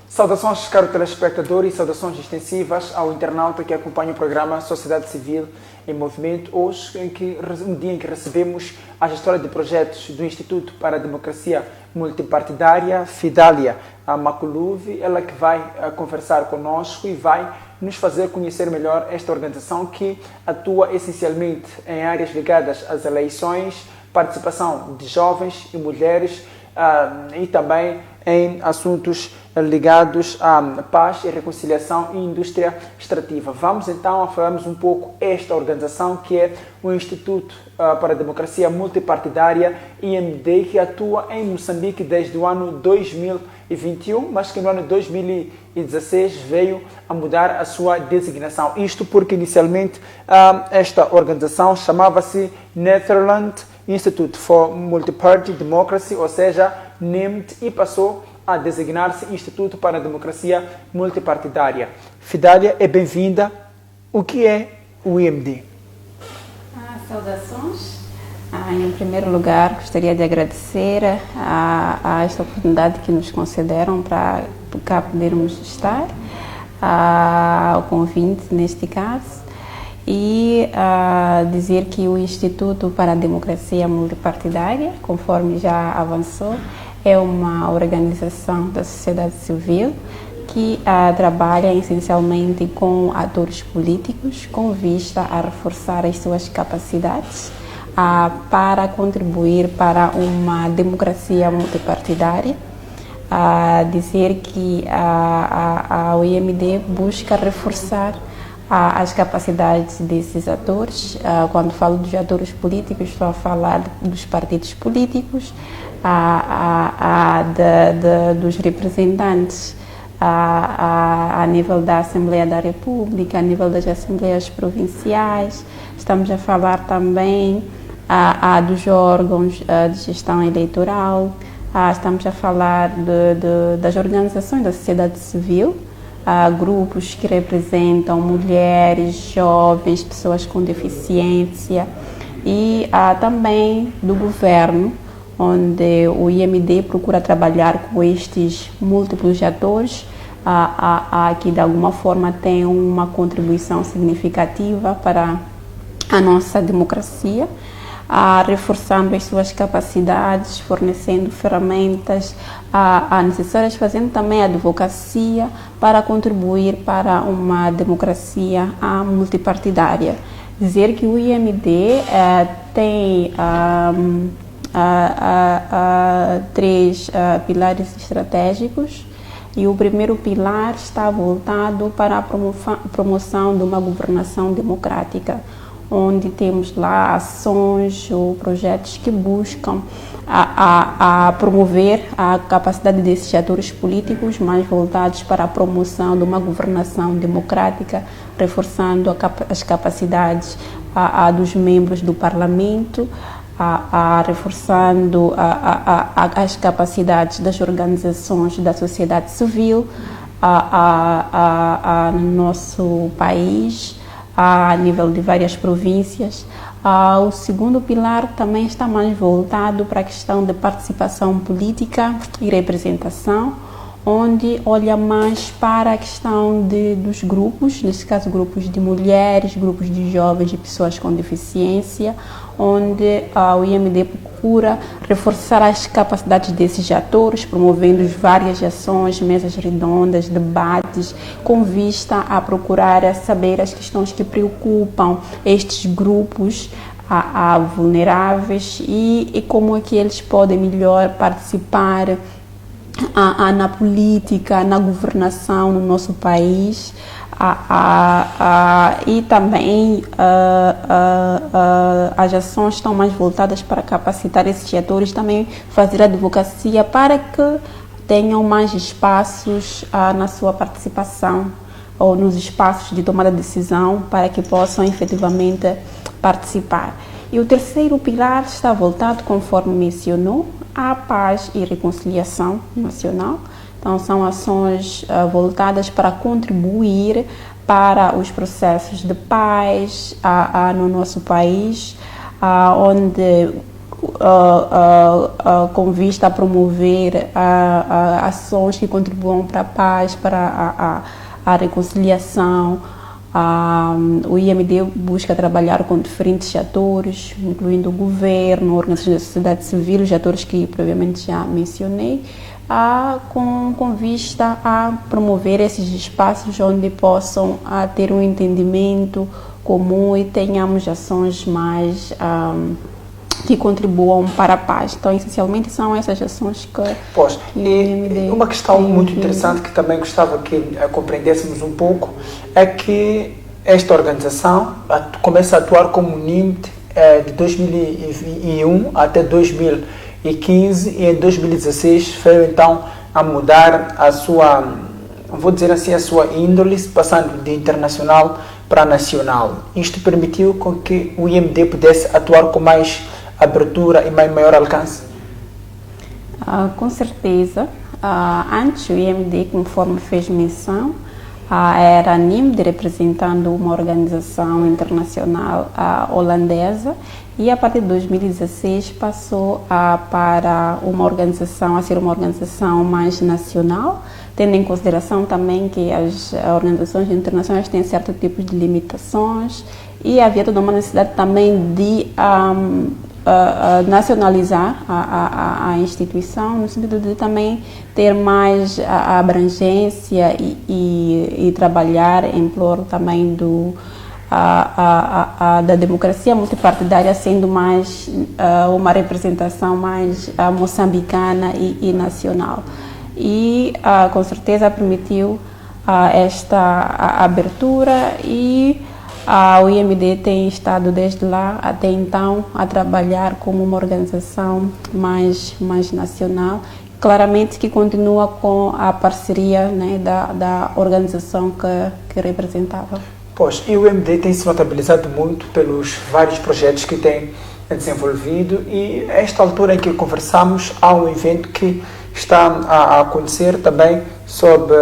Saudações, caro telespectador, e saudações extensivas ao internauta que acompanha o programa Sociedade Civil em Movimento. Hoje, um dia em que recebemos a gestora de projetos do Instituto para a Democracia Multipartidária, Fidália Makuluvi, ela que vai conversar conosco e vai nos fazer conhecer melhor esta organização que atua essencialmente em áreas ligadas às eleições, participação de jovens e mulheres e também em assuntos ligados à paz e reconciliação e indústria extrativa. Vamos então a falarmos um pouco esta organização que é o Instituto para a Democracia Multipartidária, IMD, que atua em Moçambique desde o ano 2021, mas que no ano 2016 veio a mudar a sua designação. Isto porque inicialmente esta organização chamava-se Netherlands Institute for Multiparty Democracy, ou seja, NIMD, e passou a designar-se Instituto para a Democracia Multipartidária. Fidália, é bem-vinda. O que é o IMD? Saudações. Em primeiro lugar, gostaria de agradecer a esta oportunidade que nos concederam para cá podermos estar, ao convite neste caso, e dizer que o Instituto para a Democracia Multipartidária, conforme já avançou, é uma organização da sociedade civil que trabalha essencialmente com atores políticos com vista a reforçar as suas capacidades para contribuir para uma democracia multipartidária. Dizer que a IMD busca reforçar as capacidades desses atores. Quando falo dos atores políticos, estou a falar dos partidos políticos, dos representantes a nível da Assembleia da República, a nível das Assembleias Provinciais. Estamos a falar também dos órgãos de gestão eleitoral. Estamos a falar das organizações da sociedade civil, grupos que representam mulheres, jovens, pessoas com deficiência, e também do governo, onde o IMD procura trabalhar com estes múltiplos atores que de alguma forma têm uma contribuição significativa para a nossa democracia, reforçando as suas capacidades, fornecendo ferramentas necessárias, fazendo também advocacia para contribuir para uma democracia multipartidária. Dizer que o IMD tem três pilares estratégicos, e o primeiro pilar está voltado para a promoção de uma governação democrática, onde temos lá ações ou projetos que buscam promover a capacidade desses atores políticos mais voltados para a promoção de uma governação democrática, reforçando as capacidades dos membros do Parlamento, reforçando as capacidades das organizações da sociedade civil no nosso país, a nível de várias províncias. O segundo pilar também está mais voltado para a questão de participação política e representação, onde olha mais para a questão dos grupos, nesse caso grupos de mulheres, grupos de jovens e pessoas com deficiência, onde o IMD procura reforçar as capacidades desses atores, promovendo várias ações, mesas redondas, debates, com vista a procurar saber as questões que preocupam estes grupos vulneráveis e como é que eles podem melhor participar na política, na governação no nosso país, e também as ações estão mais voltadas para capacitar esses atores, também fazer advocacia para que tenham mais espaços na sua participação ou nos espaços de tomada de decisão para que possam efetivamente participar. E o terceiro pilar está voltado, conforme mencionou, à paz e reconciliação nacional. Então, são ações voltadas para contribuir para os processos de paz no nosso país, onde com vista a promover ações que contribuam para a paz, para a reconciliação. O IMD busca trabalhar com diferentes atores, incluindo o governo, organizações da sociedade civil, os atores que previamente já mencionei, com vista a promover esses espaços onde possam ter um entendimento comum e tenhamos ações mais que contribuam para a paz. Então, essencialmente, são essas ações que e uma questão muito interessante que também gostava que compreendêssemos um pouco é que esta organização começa a atuar como NIMD de 2001 até 2015 e em 2016 veio então a mudar a sua, vou dizer assim, a sua índole, passando de internacional para nacional. Isto permitiu com que o IMD pudesse atuar com mais abertura e maior alcance? Com certeza. Antes o IMD, conforme fez menção, era a NIMD representando uma organização internacional holandesa e a partir de 2016 passou para ser uma organização mais nacional, tendo em consideração também que as organizações internacionais têm certo tipo de limitações e havia toda uma necessidade também de nacionalizar a instituição, no sentido de também ter mais abrangência e trabalhar em prol também da democracia multipartidária, sendo mais uma representação mais moçambicana e nacional. E com certeza permitiu esta abertura e o IMD tem estado desde lá até então a trabalhar como uma organização mais nacional, claramente que continua com a parceria, né, da organização que representava. Pois, e o IMD tem se notabilizado muito pelos vários projetos que tem desenvolvido e a esta altura em que conversamos há um evento que está a acontecer também sob,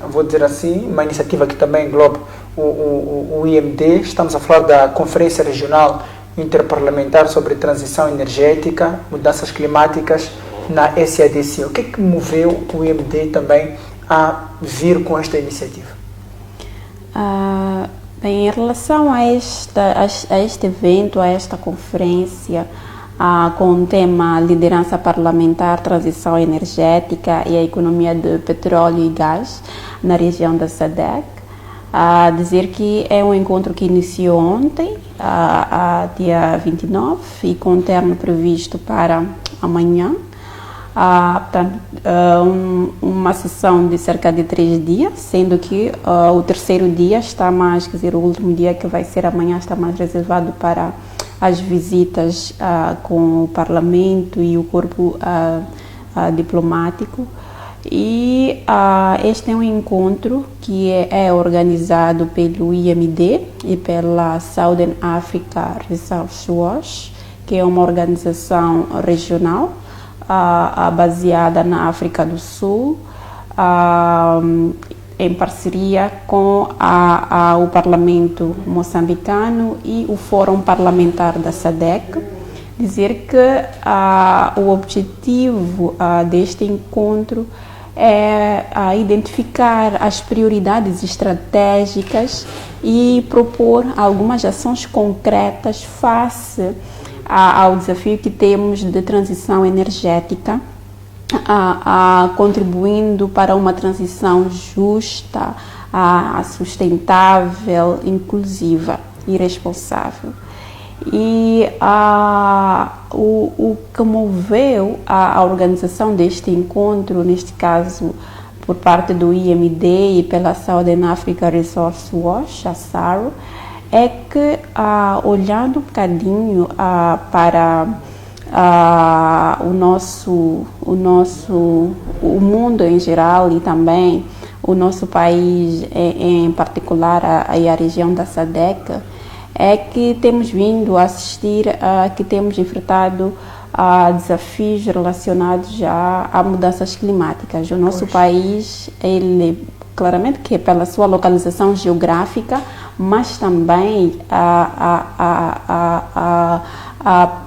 vou dizer assim, uma iniciativa que também engloba o IMD. Estamos a falar da Conferência Regional Interparlamentar sobre Transição Energética, Mudanças Climáticas na SADC. O que é que moveu o IMD também a vir com esta iniciativa? Bem, em relação a este evento, a esta conferência, com o tema Liderança Parlamentar, Transição Energética e a Economia de Petróleo e Gás na região da SADC, dizer que é um encontro que iniciou ontem, dia 29, e com termo previsto para amanhã. Portanto, uma sessão de cerca de 3 dias, sendo que o terceiro dia está mais, quer dizer, o último dia que vai ser amanhã está mais reservado para as visitas com o Parlamento e o corpo diplomático. E este é um encontro que é organizado pelo IMD e pela Southern Africa Resource Watch, que é uma organização regional baseada na África do Sul, em parceria com o Parlamento moçambicano e o Fórum Parlamentar da SADC. Dizer que o objetivo deste encontro é identificar as prioridades estratégicas e propor algumas ações concretas face ao desafio que temos de transição energética, contribuindo para uma transição justa, sustentável, inclusiva e responsável. E o que moveu a organização deste encontro, neste caso por parte do IMD e pela Southern Africa Resource Watch, a SARO, é que olhando um bocadinho para o mundo em geral e também o nosso país em particular e a região da SADC, é que temos vindo a assistir que temos enfrentado desafios relacionados a mudanças climáticas. O nosso país, ele claramente que é pela sua localização geográfica, mas também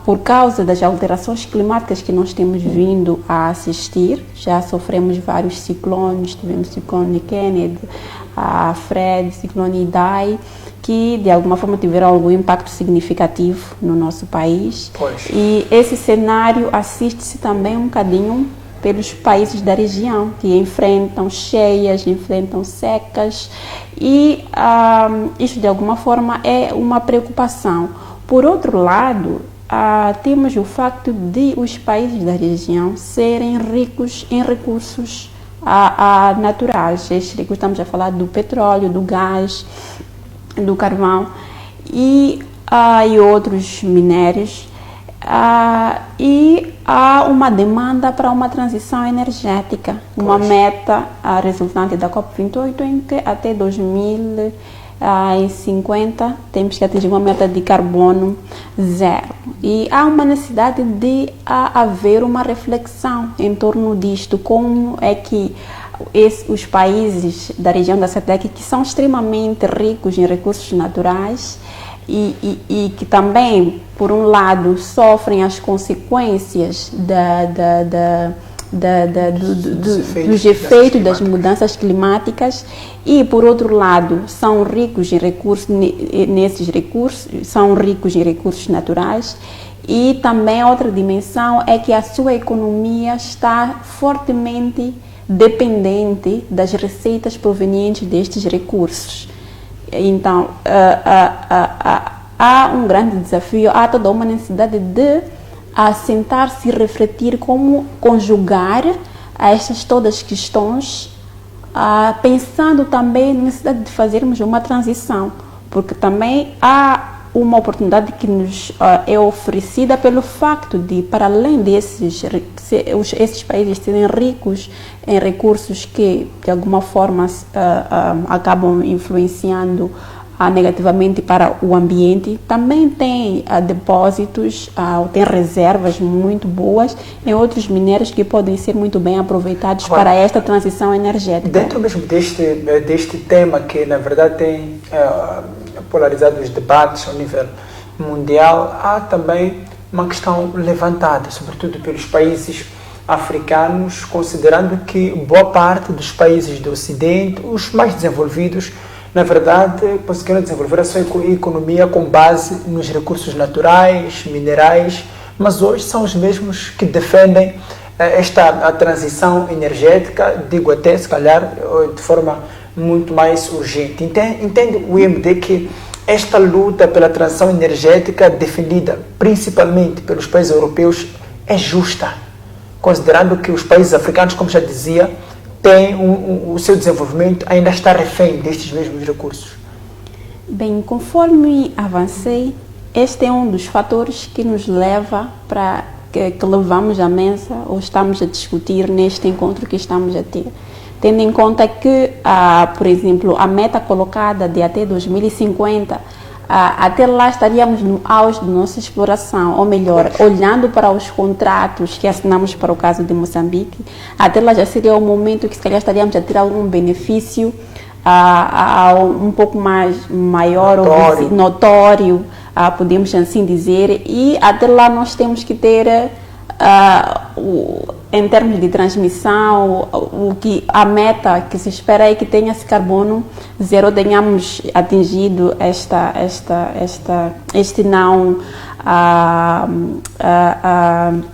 por causa das alterações climáticas que nós temos vindo a assistir. Já sofremos vários ciclones, tivemos ciclone Kennedy, Fred, ciclone Idai, que de alguma forma tiveram algum impacto significativo no nosso país. Pois. E esse cenário assiste-se também um bocadinho pelos países da região, que enfrentam cheias, enfrentam secas, e isso de alguma forma é uma preocupação. Por outro lado, temos o facto de os países da região serem ricos em recursos naturais. Estes recursos, estamos a falar do petróleo, do gás, do carvão e outros minérios. E há uma demanda para uma transição energética, uma meta resultante da COP28 em que até 2050 temos que atingir uma meta de carbono zero. E há uma necessidade de haver uma reflexão em torno disto, como é que os países da região da SADC, que são extremamente ricos em recursos naturais, e que também, por um lado, sofrem as consequências dos efeitos das mudanças climáticas, e, por outro lado, são ricos em recursos, são ricos em recursos naturais. E também outra dimensão é que a sua economia está fortemente dependente das receitas provenientes destes recursos. Então, há um grande desafio, há toda uma necessidade de sentar-se e refletir como conjugar estas todas questões, pensando também na necessidade de fazermos uma transição, porque também há uma oportunidade que nos é oferecida pelo facto de, para além esses países serem ricos em recursos que, de alguma forma, acabam influenciando negativamente para o ambiente, também tem depósitos, tem reservas muito boas em outros minérios que podem ser muito bem aproveitados para esta transição energética. Dentro mesmo deste tema, que na verdade tem polarizado os debates ao nível mundial, há também uma questão levantada, sobretudo pelos países africanos, considerando que boa parte dos países do Ocidente, os mais desenvolvidos, na verdade, conseguiram desenvolver a sua economia com base nos recursos naturais, minerais, mas hoje são os mesmos que defendem a transição energética, digo até, se calhar, de forma muito mais urgente. Entende o IMD que esta luta pela transição energética, defendida principalmente pelos países europeus, é justa, considerando que os países africanos, como já dizia, o seu desenvolvimento ainda está refém destes mesmos recursos? Bem, conforme avancei, este é um dos fatores que nos leva que levamos à mesa ou estamos a discutir neste encontro que estamos a ter. Tendo em conta que, por exemplo, a meta colocada de até 2050, até lá estaríamos no auge da nossa exploração, ou melhor, olhando para os contratos que assinamos para o caso de Moçambique, até lá já seria o momento que se calhar estaríamos a ter algum benefício um pouco mais maior ou notório, podemos assim dizer, e até lá nós temos que ter, em termos de transmissão, a meta que se espera é que tenha esse carbono zero, tenhamos atingido este não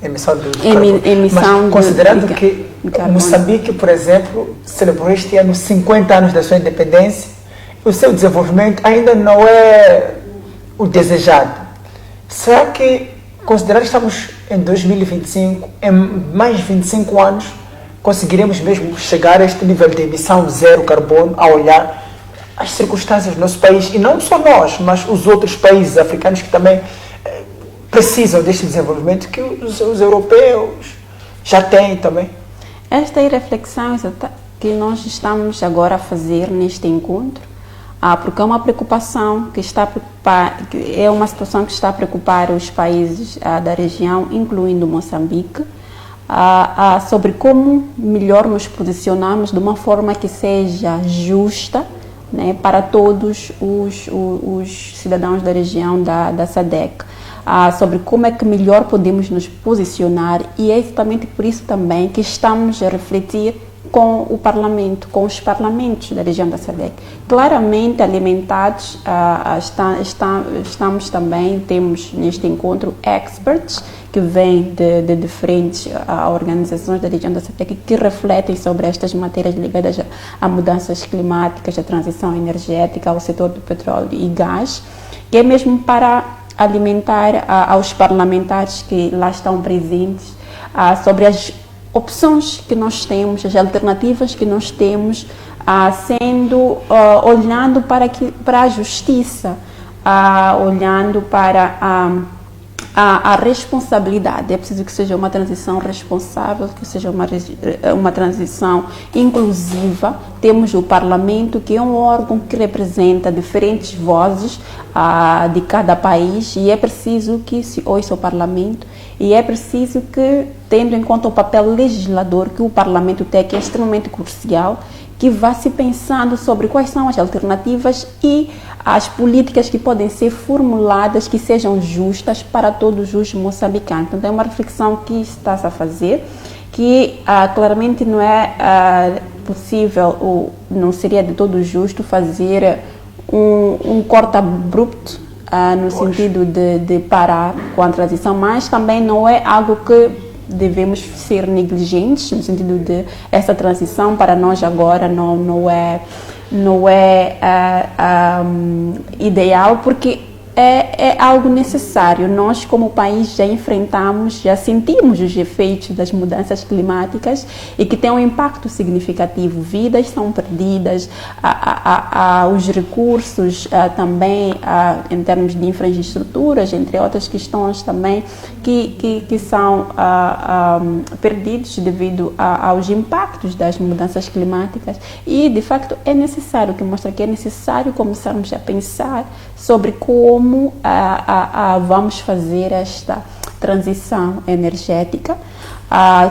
emissão de carbono. Mas, considerando que Moçambique, por exemplo, celebrou este ano 50 anos da sua independência, o seu desenvolvimento ainda não é o desejado. Será que, considerando que estamos em 2025, em mais de 25 anos, conseguiremos mesmo chegar a este nível de emissão zero carbono, a olhar as circunstâncias do nosso país, e não só nós, mas os outros países africanos que também precisam deste desenvolvimento que os europeus já têm também? Esta é a reflexão que nós estamos agora a fazer neste encontro, porque é uma preocupação é uma situação que está a preocupar os países da região, incluindo Moçambique, sobre como melhor nos posicionamos de uma forma que seja justa, né, para todos os cidadãos da região da SADC. Sobre como é que melhor podemos nos posicionar, e é exatamente por isso também que estamos a refletir com o Parlamento, com os parlamentos da região da SADC. Claramente alimentados, estamos também, temos neste encontro experts que vêm de diferentes organizações da região da SADC que refletem sobre estas matérias ligadas a mudanças climáticas, a transição energética, ao setor do petróleo e gás, que é mesmo para alimentar aos parlamentares que lá estão presentes sobre as opções que nós temos, as alternativas que nós temos, olhando para a justiça, olhando para a responsabilidade. É preciso que seja uma transição responsável, que seja uma transição inclusiva. Temos o Parlamento, que é um órgão que representa diferentes vozes de cada país, e é preciso que se ouça o Parlamento, e é preciso que, tendo em conta o papel legislador que o Parlamento tem, que é extremamente crucial, que vá se pensando sobre quais são as alternativas e as políticas que podem ser formuladas que sejam justas para todos os moçambicanos. Então, é uma reflexão que está-se a fazer, que claramente não é possível, ou não seria de todo justo fazer um corte abrupto no sentido de parar com a transição, mas também não é algo que devemos ser negligentes, no sentido de essa transição para nós agora não é ideal, porque é algo necessário. Nós, como país, já enfrentamos, já sentimos os efeitos das mudanças climáticas e que tem um impacto significativo. Vidas são perdidas, os recursos também, em termos de infraestruturas, entre outras questões também, que são perdidos devido aos impactos das mudanças climáticas. E, de facto, é necessário, que mostra que é necessário começarmos a pensar sobre como vamos fazer esta transição energética,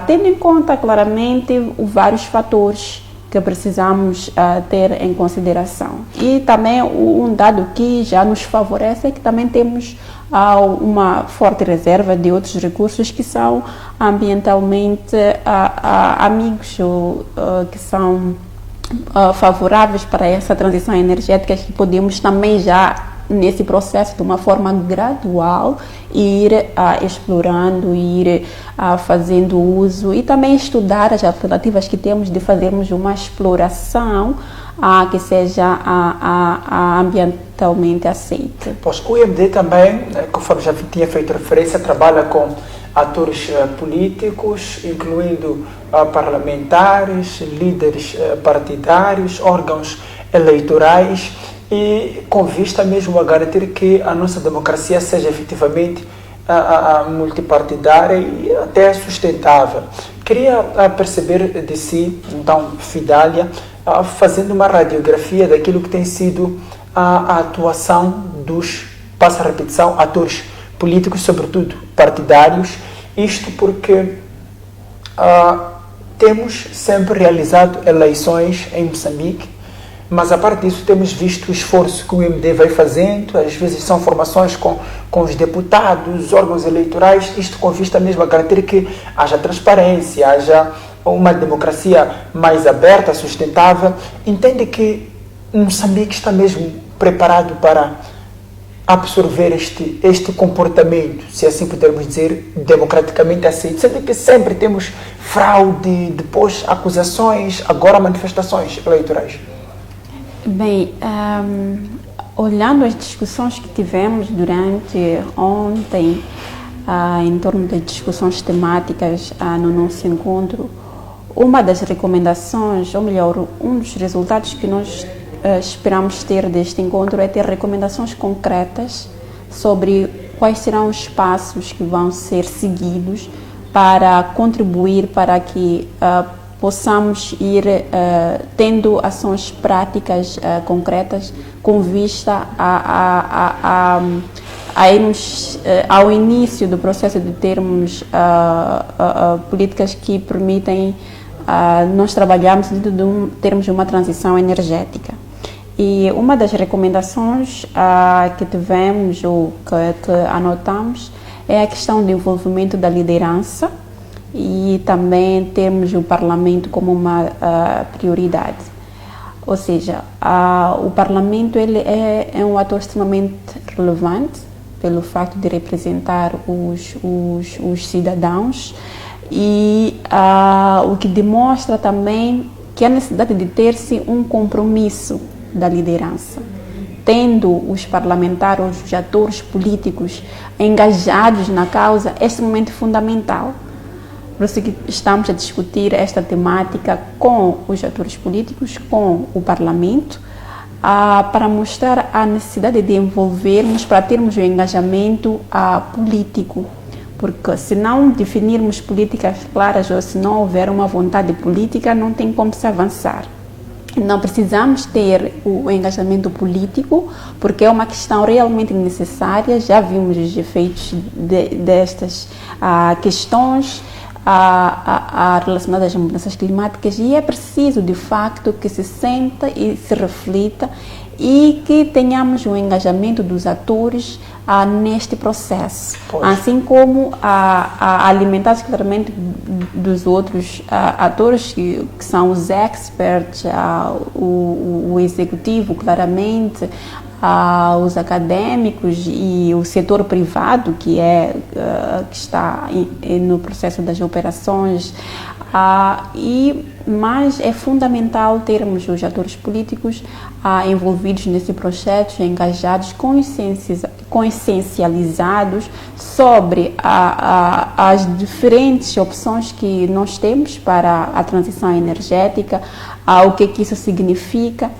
tendo em conta claramente vários fatores que precisamos ter em consideração. E também um dado que já nos favorece é que também temos uma forte reserva de outros recursos que são ambientalmente amigos, ou que são favoráveis para essa transição energética, que podemos também já, nesse processo, de uma forma gradual, ir explorando, ir fazendo uso, e também estudar as alternativas que temos de fazermos uma exploração que seja ambientalmente aceita. Pois o IMD também, conforme já tinha feito referência, trabalha com atores políticos, incluindo parlamentares, líderes partidários, órgãos eleitorais, e com vista mesmo a garantir que a nossa democracia seja efetivamente multipartidária e até sustentável. Queria perceber de si, então, Fidália, fazendo uma radiografia daquilo que tem sido a atuação dos, passa a repetição, atores políticos, sobretudo partidários, isto porque temos sempre realizado eleições em Moçambique, mas a parte disso temos visto o esforço que o MD vai fazendo, às vezes são formações com os deputados, os órgãos eleitorais, isto com vista mesmo a garantir que haja transparência, haja uma democracia mais aberta, sustentável. Entende que Moçambique está mesmo preparado para absorver este comportamento, se assim pudermos dizer, democraticamente aceito, sendo que sempre temos fraude, depois acusações, agora manifestações eleitorais? Bem, olhando as discussões que tivemos durante ontem, em torno das discussões temáticas no nosso encontro, uma das recomendações, ou melhor, um dos resultados que nós esperamos ter deste encontro é ter recomendações concretas sobre quais serão os passos que vão ser seguidos para contribuir para que possamos ir tendo ações práticas concretas com vista a a irmos ao início do processo de termos políticas que permitem nós trabalharmos dentro de termos uma transição energética. E uma das recomendações que tivemos ou que anotamos é a questão do envolvimento da liderança e também termos o Parlamento como uma prioridade. Ou seja, o Parlamento ele é um ator extremamente relevante pelo facto de representar os cidadãos e o que demonstra também que há necessidade de ter-se um compromisso da liderança. Tendo os parlamentares, os atores políticos engajados na causa, é extremamente fundamental. Por isso que estamos a discutir esta temática com os atores políticos, com o Parlamento, para mostrar a necessidade de envolvermos, para termos um engajamento político. Porque se não definirmos políticas claras ou se não houver uma vontade política, não tem como se avançar. Não precisamos ter o engajamento político, porque é uma questão realmente necessária. Já vimos os efeitos destas questões relacionadas às mudanças climáticas e é preciso, de facto, que se senta e se reflita e que tenhamos um engajamento dos atores neste processo, assim como alimentar-se claramente dos outros atores que são os experts, o executivo, claramente, os acadêmicos e o setor privado que está no processo das operações, mas é fundamental termos os atores políticos envolvidos nesse processo, engajados, consciencializados sobre as diferentes opções que nós temos para a transição energética, o que isso significa.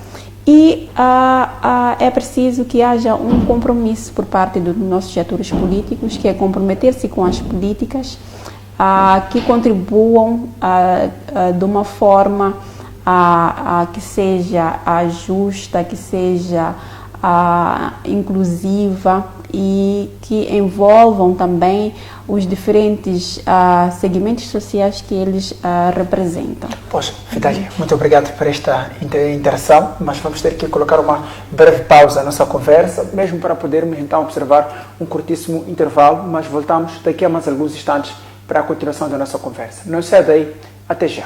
E é preciso que haja um compromisso por parte dos nossos atores políticos, que é comprometer-se com as políticas que contribuam de uma forma que seja justa, que seja inclusiva e que envolvam também os diferentes segmentos sociais que eles representam. Poxa, Fidália, muito obrigado por esta interação, mas vamos ter que colocar uma breve pausa na nossa conversa, mesmo para podermos então observar um curtíssimo intervalo, mas voltamos daqui a mais alguns instantes para a continuação da nossa conversa. Não sai daí, até já.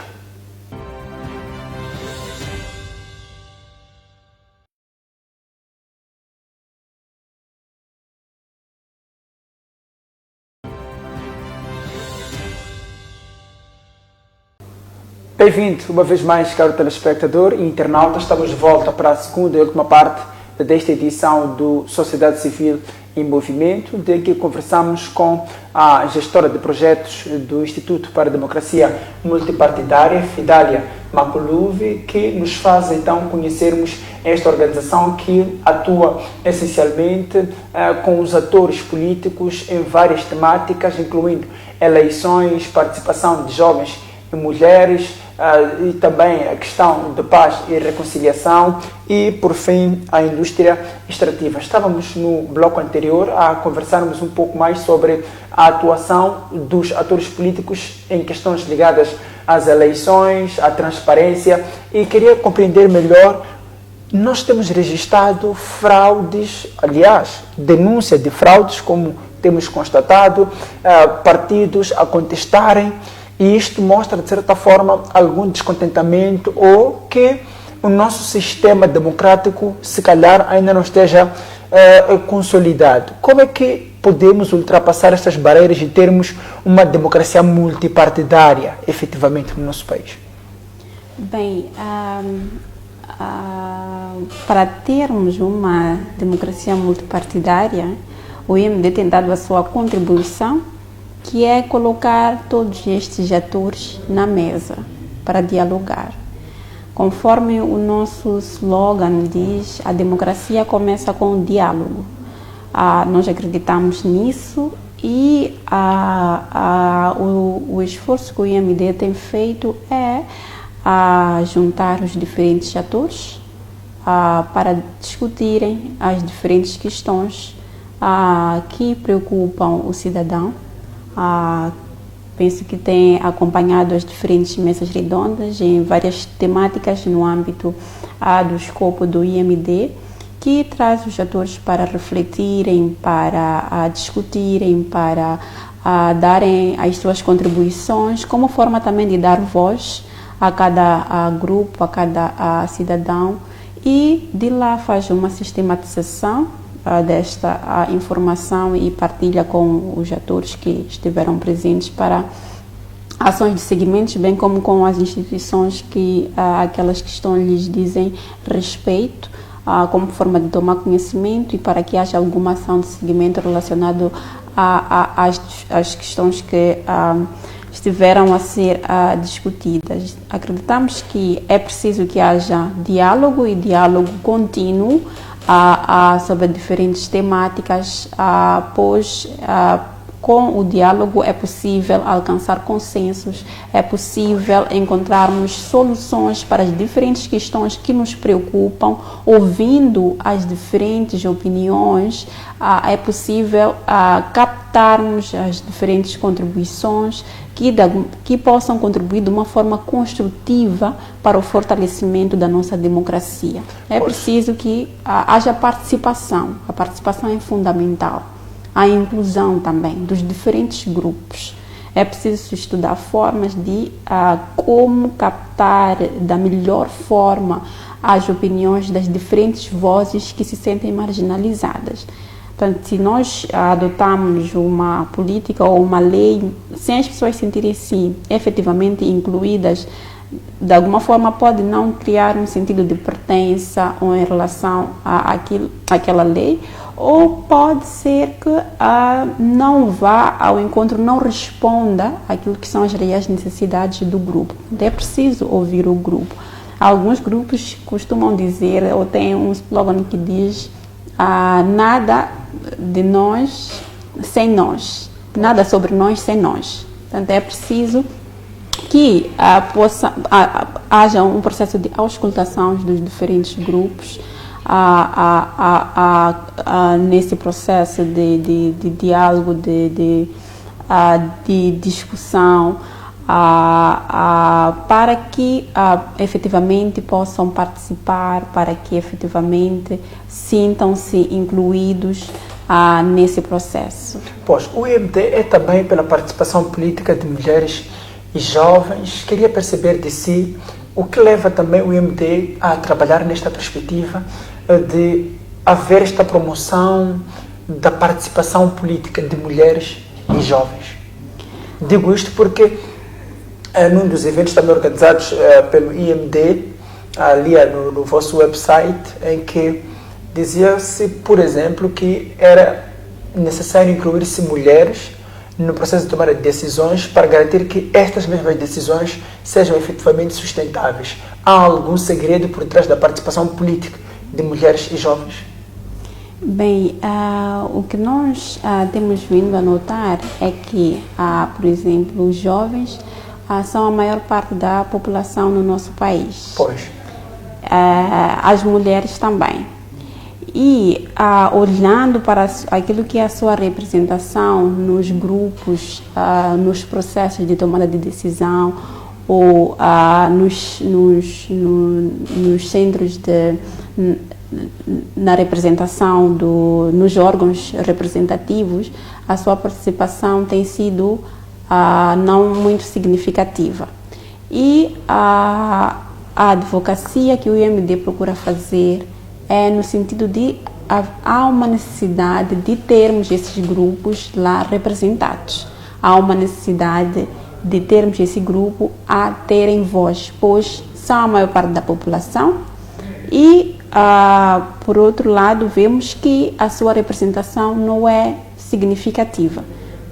Bem-vindo uma vez mais, caro telespectador e internauta. Estamos de volta para a segunda e última parte desta edição do Sociedade Civil em Movimento, de que conversamos com a gestora de projetos do Instituto para a Democracia Multipartidária, Fidália Makuluvi, que nos faz então conhecermos esta organização que atua essencialmente com os atores políticos em várias temáticas, incluindo eleições, participação de jovens e mulheres, e também a questão de paz e reconciliação e, por fim, a indústria extrativa. Estávamos no bloco anterior a conversarmos um pouco mais sobre a atuação dos atores políticos em questões ligadas às eleições, à transparência, e queria compreender melhor. Nós temos registrado fraudes, aliás, denúncia de fraudes, como temos constatado, partidos a contestarem. E isto mostra, de certa forma, algum descontentamento ou que o nosso sistema democrático, se calhar, ainda não esteja consolidado. Como é que podemos ultrapassar estas barreiras e termos uma democracia multipartidária, efetivamente, no nosso país? Bem, para termos uma democracia multipartidária, o IMD tem dado a sua contribuição, que é colocar todos estes atores na mesa para dialogar. Conforme o nosso slogan diz, a democracia começa com o diálogo. Nós acreditamos nisso e o esforço que o IMD tem feito é juntar os diferentes atores para discutirem as diferentes questões que preocupam o cidadão. Penso que tem acompanhado as diferentes mesas redondas em várias temáticas no âmbito do escopo do IMD, que traz os atores para refletirem, para discutirem, para darem as suas contribuições, como forma também de dar voz a cada grupo, a cada cidadão, e de lá faz uma sistematização desta informação e partilha com os atores que estiveram presentes para ações de seguimento, bem como com as instituições aquelas que lhes dizem respeito, como forma de tomar conhecimento e para que haja alguma ação de seguimento relacionada às questões que estiveram a ser discutidas. Acreditamos que é preciso que haja diálogo e diálogo contínuo sobre diferentes temáticas, pois com o diálogo é possível alcançar consensos, é possível encontrarmos soluções para as diferentes questões que nos preocupam, ouvindo as diferentes opiniões, é possível captarmos as diferentes contribuições que possam contribuir de uma forma construtiva para o fortalecimento da nossa democracia. É preciso que haja participação. A participação é fundamental. A inclusão também dos diferentes grupos. É preciso estudar formas de como captar da melhor forma as opiniões das diferentes vozes que se sentem marginalizadas. Portanto, se nós adotarmos uma política ou uma lei sem as pessoas se sentirem efetivamente incluídas, de alguma forma pode não criar um sentido de pertença ou em relação àquela lei, ou pode ser que não vá ao encontro, não responda àquilo que são as reais necessidades do grupo. É preciso ouvir o grupo. Alguns grupos costumam dizer, ou tem um slogan que diz, nada de nós sem nós, nada sobre nós sem nós. Portanto, é preciso que haja um processo de auscultação dos diferentes grupos nesse processo de diálogo, de discussão, para que efetivamente possam participar, para que efetivamente sintam-se incluídos nesse processo. Pois, o IMD é também pela participação política de mulheres e jovens. Queria perceber de si o que leva também o IMD a trabalhar nesta perspectiva de haver esta promoção da participação política de mulheres e jovens. Digo isto porque num dos eventos também organizados pelo IMD, ali no vosso website, em que dizia-se, por exemplo, que era necessário incluir-se mulheres no processo de tomada de decisões para garantir que estas mesmas decisões sejam efetivamente sustentáveis. Há algum segredo por trás da participação política de mulheres e jovens? Bem, o que nós temos vindo a notar é que, por exemplo, os jovens são a maior parte da população no nosso país. Pois. As mulheres também. E olhando para aquilo que é a sua representação nos grupos, nos processos de tomada de decisão ou nos centros na representação nos órgãos representativos, a sua participação tem sido não muito significativa. E a advocacia que o IMD procura fazer é no sentido de há uma necessidade de termos esses grupos lá representados. Há uma necessidade de termos esse grupo a terem voz, pois são a maior parte da população e, por outro lado, vemos que a sua representação não é significativa.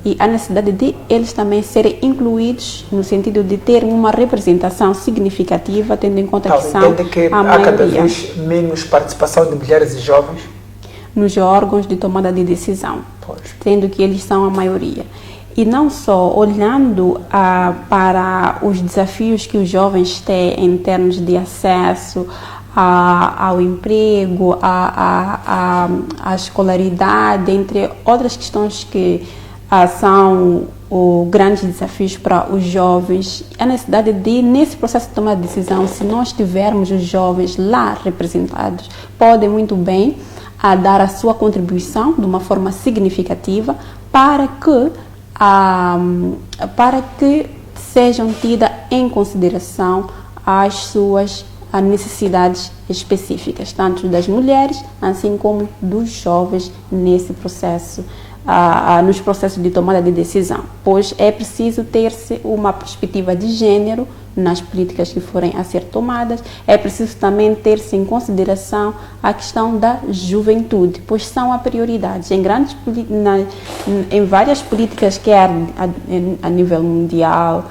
E a necessidade de eles também serem incluídos no sentido de ter uma representação significativa, tendo em conta que são entende que a há maioria. cada vez menos participação de mulheres e jovens? Nos órgãos de tomada de decisão, Pois. tendo que eles são a maioria. E não só olhando para os desafios que os jovens têm em termos de acesso ao emprego, à escolaridade, entre outras questões que são grandes desafios para os jovens. A necessidade de, nesse processo de tomar de decisão, se nós tivermos os jovens lá representados, podem muito bem dar a sua contribuição de uma forma significativa para que sejam tidas em consideração as suas necessidades específicas, tanto das mulheres, assim como dos jovens nesse processo, nos processos de tomada de decisão, pois é preciso ter-se uma perspectiva de gênero nas políticas que forem a ser tomadas. É preciso também ter-se em consideração a questão da juventude, pois são a prioridade em várias políticas que é a nível mundial.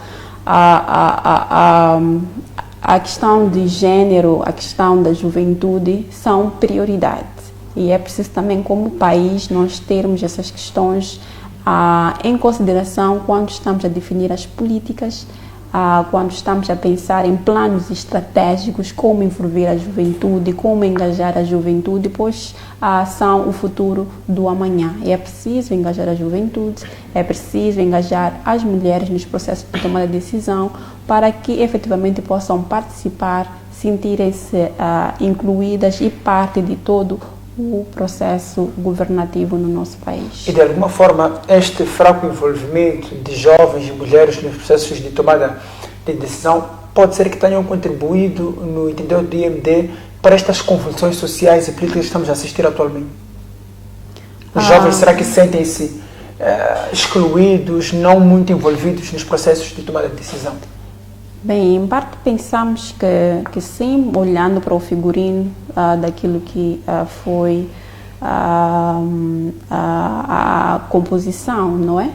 A questão de gênero, a questão da juventude são prioridade. E é preciso também, como país, nós termos essas questões em consideração quando estamos a definir as políticas, quando estamos a pensar em planos estratégicos, como envolver a juventude, como engajar a juventude, pois são o futuro do amanhã. E é preciso engajar a juventude, é preciso engajar as mulheres nos processos de tomada de decisão para que efetivamente possam participar, sentirem-se incluídas e parte de todo o processo governativo no nosso país. E de alguma forma este fraco envolvimento de jovens e mulheres nos processos de tomada de decisão pode ser que tenham contribuído, no entendimento do IMD, para estas convulsões sociais e políticas que estamos a assistir atualmente? Os jovens, será que sentem-se excluídos, não muito envolvidos nos processos de tomada de decisão? Bem, em parte pensamos que sim, olhando para o figurino daquilo que foi a composição, não é?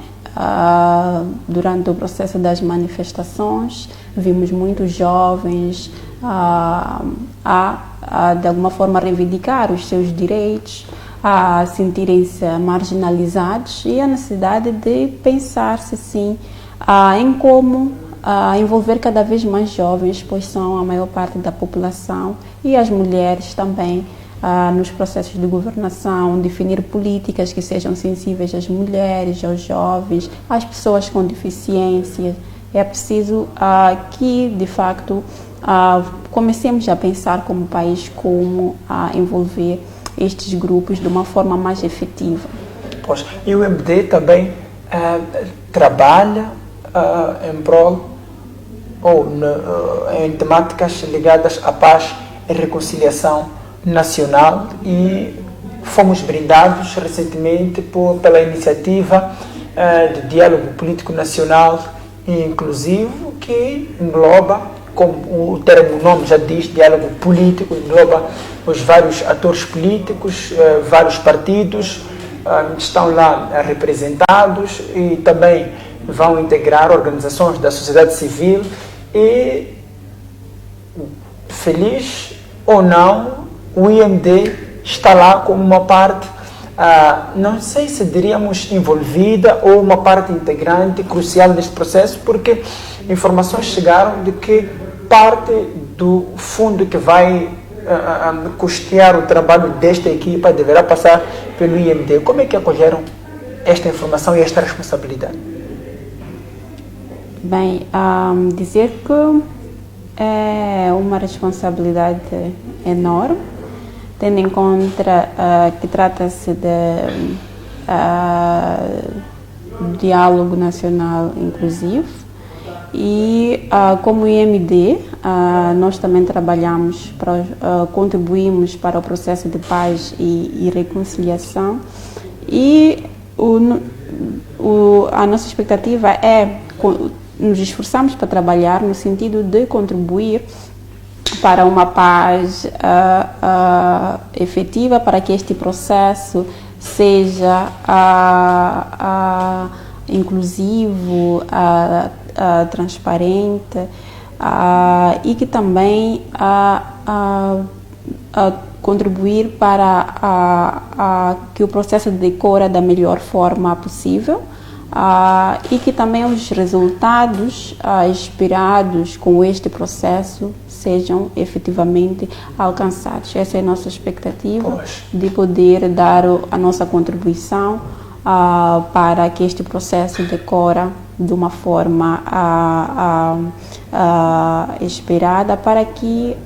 Durante o processo das manifestações, vimos muitos jovens de alguma forma reivindicar os seus direitos, a sentirem-se marginalizados, e a necessidade de pensar-se sim em como envolver cada vez mais jovens, pois são a maior parte da população, e as mulheres também nos processos de governação, definir políticas que sejam sensíveis às mulheres, aos jovens, às pessoas com deficiência. É preciso que, de facto, comecemos a pensar como país como envolver estes grupos de uma forma mais efetiva. Pois, e o MD também trabalha em prol ou em temáticas ligadas à paz e reconciliação nacional, e fomos brindados recentemente pela iniciativa de diálogo político nacional e inclusivo, que engloba, como o termo, o nome já diz, diálogo político, engloba os vários atores políticos, vários partidos estão lá representados, e também vão integrar organizações da sociedade civil. E, feliz ou não, o IMD está lá como uma parte, não sei se diríamos envolvida, ou uma parte integrante, crucial neste processo, porque informações chegaram de que parte do fundo que vai custear o trabalho desta equipa deverá passar pelo IMD. Como é que acolheram esta informação e esta responsabilidade? Bem, dizer que é uma responsabilidade enorme, tendo em conta que trata-se de diálogo nacional inclusivo, e como IMD nós também trabalhamos, contribuímos para o processo de paz e reconciliação, e a nossa expectativa é nos esforçamos para trabalhar no sentido de contribuir para uma paz efetiva, para que este processo seja inclusivo, transparente, e que também contribuir para que o processo decorra da melhor forma possível, e que também os resultados esperados com este processo sejam efetivamente alcançados. Essa é a nossa expectativa, de poder dar a nossa contribuição para que este processo decorra de uma forma esperada, para que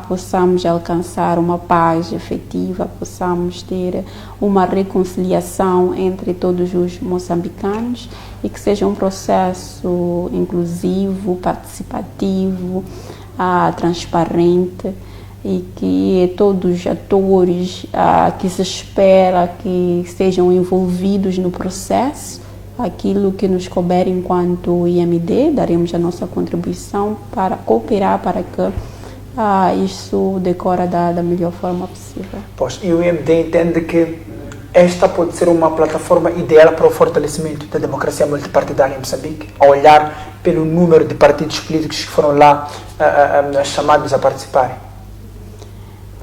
possamos alcançar uma paz efetiva, possamos ter uma reconciliação entre todos os moçambicanos e que seja um processo inclusivo, participativo, transparente, e que todos os atores que se espera que sejam envolvidos no processo, aquilo que nos couber enquanto IMD, daremos a nossa contribuição para cooperar para que isso decora da melhor forma possível. Pois, e o IMD entende que esta pode ser uma plataforma ideal para o fortalecimento da democracia multipartidária em Moçambique, ao olhar pelo número de partidos políticos que foram lá chamados a participarem?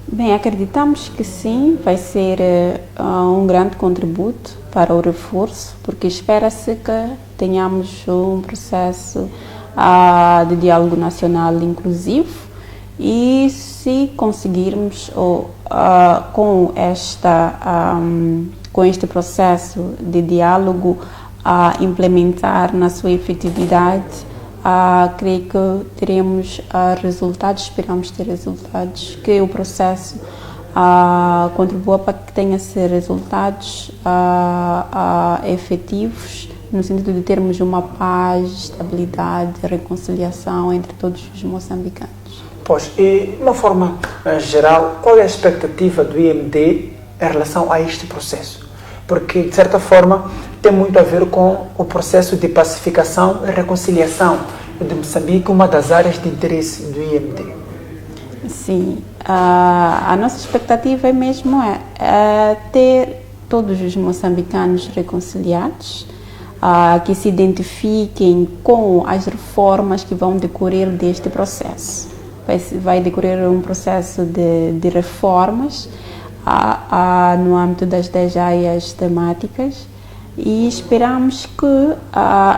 Bem, acreditamos que sim, vai ser um grande contributo para o reforço, porque espera-se que tenhamos um processo de diálogo nacional inclusivo. E se conseguirmos com este processo de diálogo implementar na sua efetividade, creio que teremos resultados, esperamos ter resultados, que o processo contribua para que tenha-se resultados efetivos, no sentido de termos uma paz, estabilidade, reconciliação entre todos os moçambicanos. Pois, e de uma forma geral, qual é a expectativa do IMD em relação a este processo? Porque, de certa forma, tem muito a ver com o processo de pacificação e reconciliação de Moçambique, uma das áreas de interesse do IMD. Sim, a nossa expectativa é mesmo ter todos os moçambicanos reconciliados, que se identifiquem com as reformas que vão decorrer deste processo. Vai decorrer um processo de reformas no âmbito das 10 áreas temáticas, e esperamos que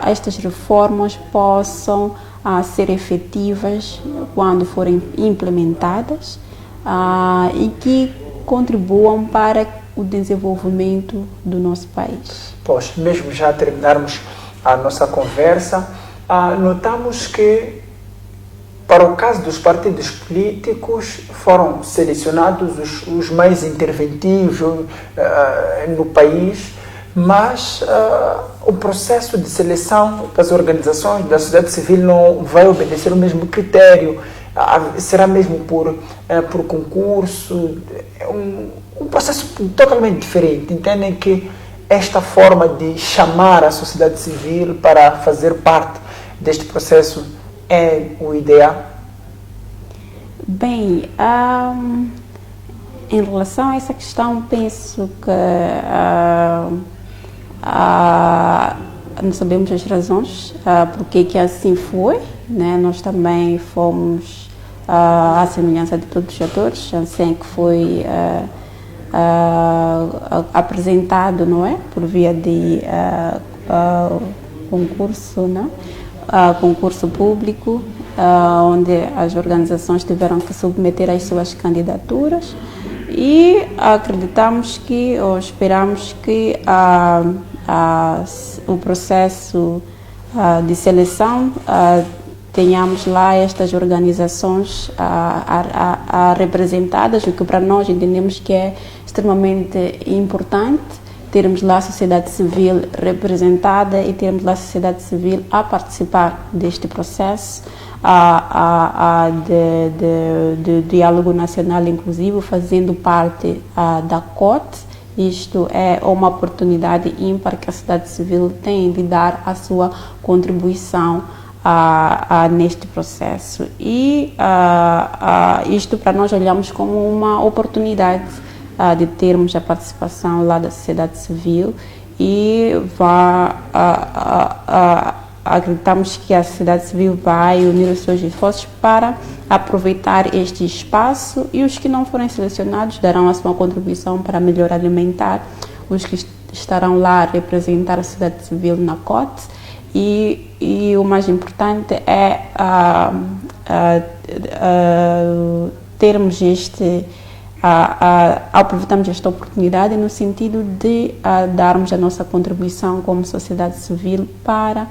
estas reformas possam ser efetivas quando forem implementadas e que contribuam para o desenvolvimento do nosso país. Pois, mesmo já terminarmos a nossa conversa, notamos que, para o caso dos partidos políticos, foram selecionados os mais interventivos no país, mas o processo de seleção das organizações da sociedade civil não vai obedecer o mesmo critério, será mesmo por concurso, um processo totalmente diferente. Entendem que esta forma de chamar a sociedade civil para fazer parte deste processo é o ideal? Bem, em relação a essa questão, penso que não sabemos as razões porque que assim foi, né? Nós também fomos à semelhança de todos os atores, assim que foi apresentado, não é? Por via de concurso, não? Concurso público, onde as organizações tiveram que submeter as suas candidaturas, e acreditamos que, ou esperamos que o processo de seleção tenhamos lá estas organizações representadas, o que para nós entendemos que é extremamente importante, termos lá a sociedade civil representada e termos lá a sociedade civil a participar deste processo de diálogo nacional inclusivo, fazendo parte da COT. Isto é uma oportunidade ímpar que a sociedade civil tem de dar a sua contribuição neste processo. E isto para nós olhamos como uma oportunidade de termos a participação lá da sociedade civil, e acreditamos que a sociedade civil vai unir os seus esforços para aproveitar este espaço, e os que não forem selecionados darão a sua contribuição para melhor alimentar os que estarão lá a representar a sociedade civil na COT e o mais importante é termos aproveitarmos esta oportunidade no sentido de darmos a nossa contribuição como sociedade civil para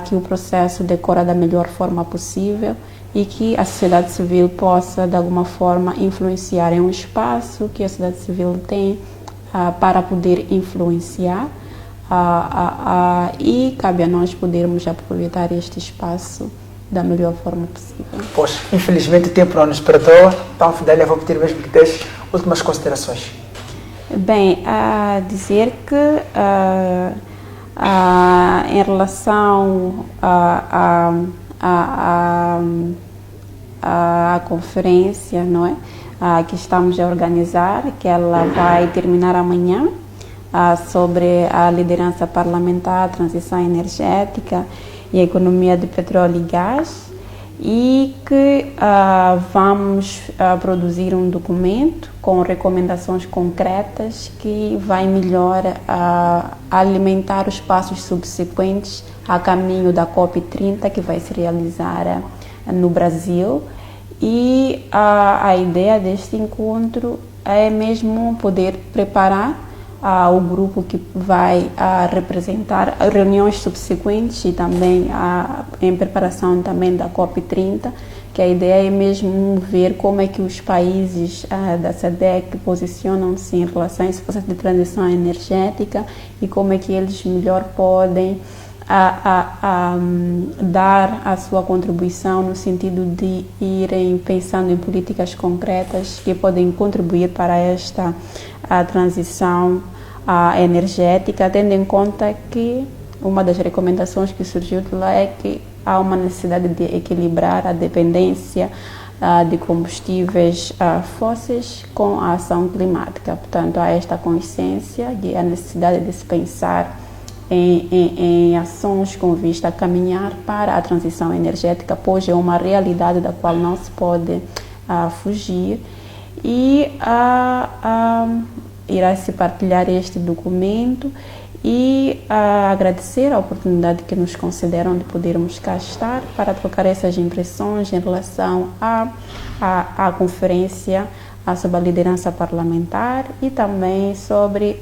que o processo decorra da melhor forma possível e que a sociedade civil possa, de alguma forma, influenciar em um espaço que a sociedade civil tem para poder influenciar e cabe a nós podermos aproveitar este espaço da melhor forma possível. Pois, infelizmente o tempo não nos perdoa, então, Fidélia, vou pedir mesmo que deixe últimas considerações. Bem, a dizer que em relação a conferência, não é? Que estamos a organizar, que ela vai terminar amanhã, sobre a liderança parlamentar, a transição energética e a economia de petróleo e gás, e que vamos produzir um documento com recomendações concretas que vai melhor alimentar os passos subsequentes a caminho da COP30, que vai se realizar no Brasil. E a ideia deste encontro é mesmo poder preparar o grupo que vai representar reuniões subsequentes e também em preparação também da COP30, que a ideia é mesmo ver como é que os países da SADC posicionam-se em relação a esse processo de transição energética e como é que eles melhor podem dar a sua contribuição no sentido de irem pensando em políticas concretas que podem contribuir para esta transição energética, tendo em conta que uma das recomendações que surgiu de lá é que há uma necessidade de equilibrar a dependência de combustíveis fósseis com a ação climática. Portanto, há esta consciência de a necessidade de se pensar em ações com vista a caminhar para a transição energética, pois é uma realidade da qual não se pode fugir, e irá se partilhar este documento e agradecer a oportunidade que nos concederam de podermos cá estar para trocar essas impressões em relação à conferência sobre a liderança parlamentar e também sobre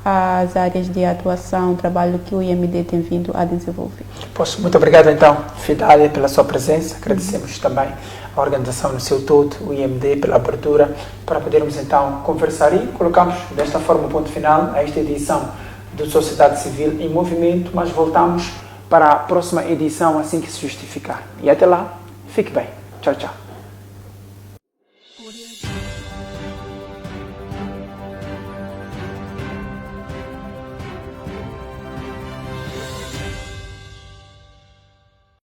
as áreas de atuação, o trabalho que o IMD tem vindo a desenvolver. Pois, muito obrigado então, Fidália, pela sua presença. Agradecemos também a organização no seu todo, o IMD, pela abertura, para podermos então conversar e colocamos desta forma o ponto final a esta edição do Sociedade Civil em Movimento, mas voltamos para a próxima edição assim que se justificar. E até lá, fique bem. Tchau, tchau.